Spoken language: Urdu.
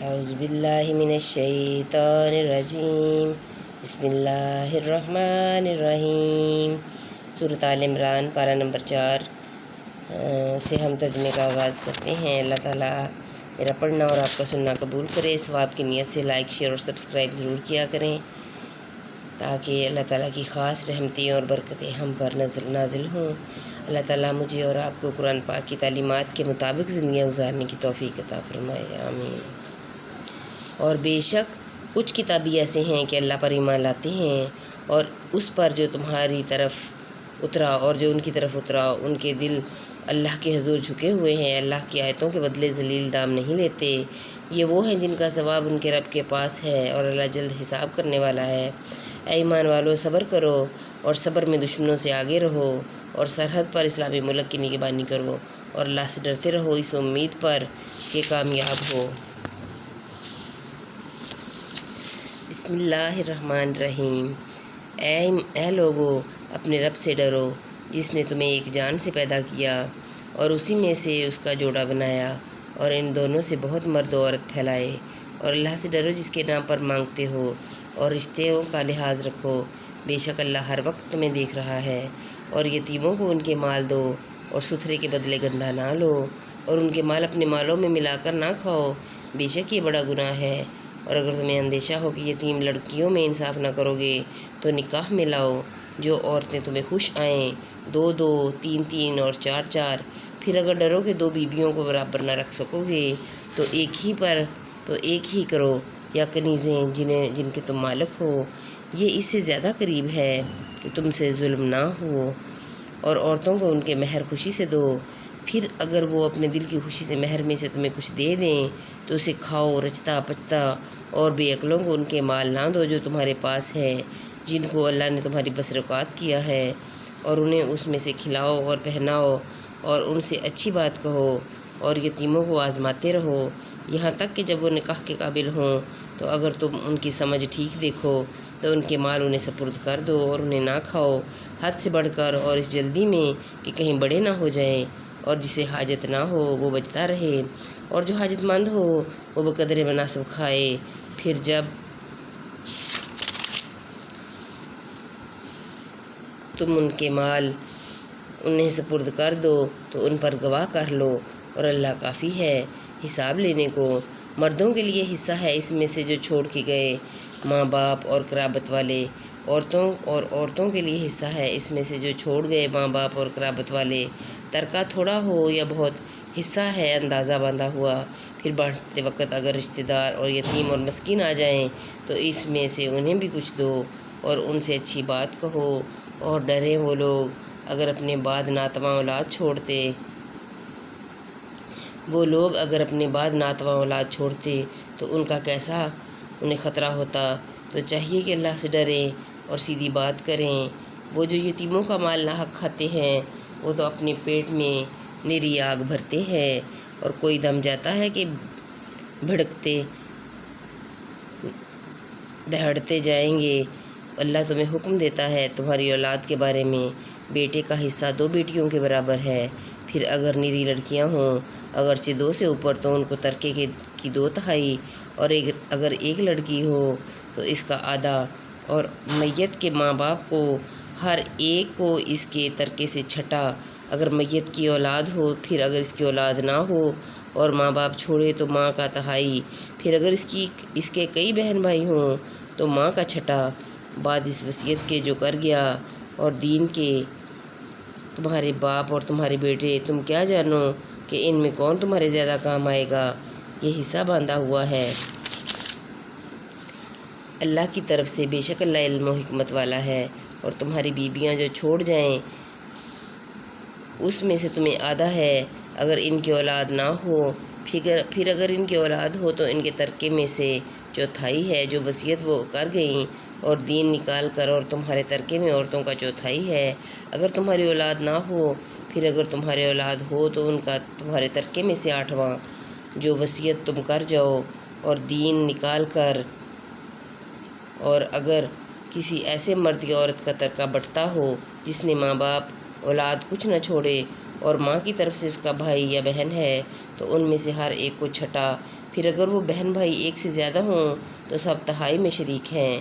اعوذ باللہ من الشیطان الرجیم بسم اللہ الرحمن الرحیم۔ سورۃ آل عمران پارہ نمبر 4 سے ہم ترجمے کا آغاز کرتے ہیں۔ اللہ تعالیٰ میرا پڑھنا اور آپ کا سننا قبول کرے۔ ثواب کی نیت سے لائک، شیئر اور سبسکرائب ضرور کیا کریں تاکہ اللہ تعالیٰ کی خاص رحمتیں اور برکتیں ہم پر نازل ہوں۔ اللہ تعالیٰ مجھے اور آپ کو قرآن پاک کی تعلیمات کے مطابق زندگی گزارنے کی توفیق عطا فرمائے، آمین۔ اور بے شک کچھ کتابی ایسے ہیں کہ اللہ پر ایمان لاتے ہیں اور اس پر جو تمہاری طرف اترا اور جو ان کی طرف اترا، ان کے دل اللہ کے حضور جھکے ہوئے ہیں، اللہ کی آیتوں کے بدلے ذلیل دام نہیں لیتے۔ یہ وہ ہیں جن کا ثواب ان کے رب کے پاس ہے اور اللہ جلد حساب کرنے والا ہے۔ اے ایمان والو، صبر کرو اور صبر میں دشمنوں سے آگے رہو اور سرحد پر اسلامی ملک کی نگہبانی کرو اور اللہ سے ڈرتے رہو اس امید پر کہ کامیاب ہو۔ بسم اللہ الرحمن الرحیم۔ اے لوگو، اپنے رب سے ڈرو جس نے تمہیں ایک جان سے پیدا کیا اور اسی میں سے اس کا جوڑا بنایا اور ان دونوں سے بہت مرد و عورت پھیلائے، اور اللہ سے ڈرو جس کے نام پر مانگتے ہو اور رشتوں کا لحاظ رکھو۔ بے شک اللہ ہر وقت تمہیں دیکھ رہا ہے۔ اور یتیموں کو ان کے مال دو اور ستھرے کے بدلے گندہ نہ لو، اور ان کے مال اپنے مالوں میں ملا کر نہ کھاؤ، بے شک یہ بڑا گناہ ہے۔ اور اگر تمہیں اندیشہ ہو کہ یتیم لڑکیوں میں انصاف نہ کرو گے تو نکاح میں لاؤ جو عورتیں تمہیں خوش آئیں، 2 3 اور 4 پھر اگر ڈرو کہ 2 بیویوں کو برابر نہ رکھ سکو گے تو ایک ہی کرو، یا کنیزیں جن کے تم مالک ہو، یہ اس سے زیادہ قریب ہے کہ تم سے ظلم نہ ہو۔ اور عورتوں کو ان کے مہر خوشی سے دو، پھر اگر وہ اپنے دل کی خوشی سے مہر میں سے تمہیں کچھ دے دیں تو اسے کھاؤ رچتا پچتا، اور بے عقلوں کو ان کے مال نہ دو جو تمہارے پاس ہے، جن کو اللہ نے تمہاری بسرکات کیا ہے، اور انہیں اس میں سے کھلاؤ اور پہناؤ اور ان سے اچھی بات کہو، اور یتیموں کو آزماتے رہو یہاں تک کہ جب وہ نکاح کے قابل ہوں، تو اگر تم ان کی سمجھ ٹھیک دیکھو تو ان کے مال انہیں سپرد کر دو اور انہیں نہ کھاؤ حد سے بڑھ کر اور اس جلدی میں کہ کہیں بڑے نہ ہو جائیں۔ اور جسے حاجت نہ ہو وہ بچتا رہے، اور جو حاجت مند ہو وہ بقدر مناسب کھائے۔ پھر جب تم ان کے مال انہیں سپرد کر دو تو ان پر گواہ کر لو، اور اللہ کافی ہے حساب لینے کو۔ مردوں کے لیے حصہ ہے اس میں سے جو چھوڑ کے گئے ماں باپ اور قرابت والے، عورتوں کے لیے حصہ ہے اس میں سے جو چھوڑ گئے ماں باپ اور قرابت والے، ترکہ تھوڑا ہو یا بہت، حصہ ہے اندازہ باندھا ہوا۔ پھر بانٹتے وقت اگر رشتہ دار اور یتیم اور مسکین آ جائیں تو اس میں سے انہیں بھی کچھ دو، اور ان سے اچھی بات کہو، اور ڈریں وہ لوگ اگر اپنے بعد ناتواں اولاد چھوڑتے تو ان کا کیسا انہیں خطرہ ہوتا۔ تو چاہیے کہ اللہ سے ڈریں اور سیدھی بات کریں۔ وہ جو یتیموں کا مال ناحق کھاتے ہیں وہ تو اپنے پیٹ میں نری آگ بھرتے ہیں، اور کوئی دم جاتا ہے کہ بھڑکتے دہڑتے جائیں گے۔ اللہ تمہیں حکم دیتا ہے تمہاری اولاد کے بارے میں، بیٹے کا حصہ 2 بیٹیوں کے برابر ہے۔ پھر اگر نری لڑکیاں ہوں اگرچہ 2 سے اوپر تو ان کو ترکے کی 2/3، اور اگر ایک لڑکی ہو تو اس کا آدھا، اور میت کے ماں باپ کو ہر ایک کو اس کے ترکے سے چھٹا۔ اگر میت کی اولاد ہو، پھر اگر اس کی اولاد نہ ہو اور ماں باپ چھوڑے تو ماں کا 1/3، پھر اگر اس کے کئی بہن بھائی ہوں تو ماں کا 1/6 بعد اس وصیت کے جو کر گیا۔ اور دین کے تمہارے باپ اور تمہارے بیٹے، تم کیا جانو کہ ان میں کون تمہارے زیادہ کام آئے گا، یہ حصہ باندھا ہوا ہے اللہ کی طرف سے، بے شک اللہ علم و حکمت والا ہے۔ اور تمہاری بیویاں جو چھوڑ جائیں اس میں سے تمہیں آدھا ہے اگر ان کی اولاد نہ ہو، پھر اگر ان کی اولاد ہو تو ان کے ترکے میں سے 1/4 ہے جو وصیت وہ کر گئیں، اور دین نکال کر، اور تمہارے ترکے میں عورتوں کا 1/4 ہے اگر تمہاری اولاد نہ ہو، پھر اگر تمہاری اولاد ہو تو ان کا تمہارے ترکے میں سے 8واں جو وصیت تم کر جاؤ، اور دین نکال کر۔ اور اگر کسی ایسے مرد یا عورت کا ترکہ بٹتا ہو جس نے ماں باپ اولاد کچھ نہ چھوڑے اور ماں کی طرف سے اس کا بھائی یا بہن ہے تو ان میں سے ہر ایک کو 1/6 پھر اگر وہ بہن بھائی ایک سے زیادہ ہوں تو سب تہائی میں شریک ہیں۔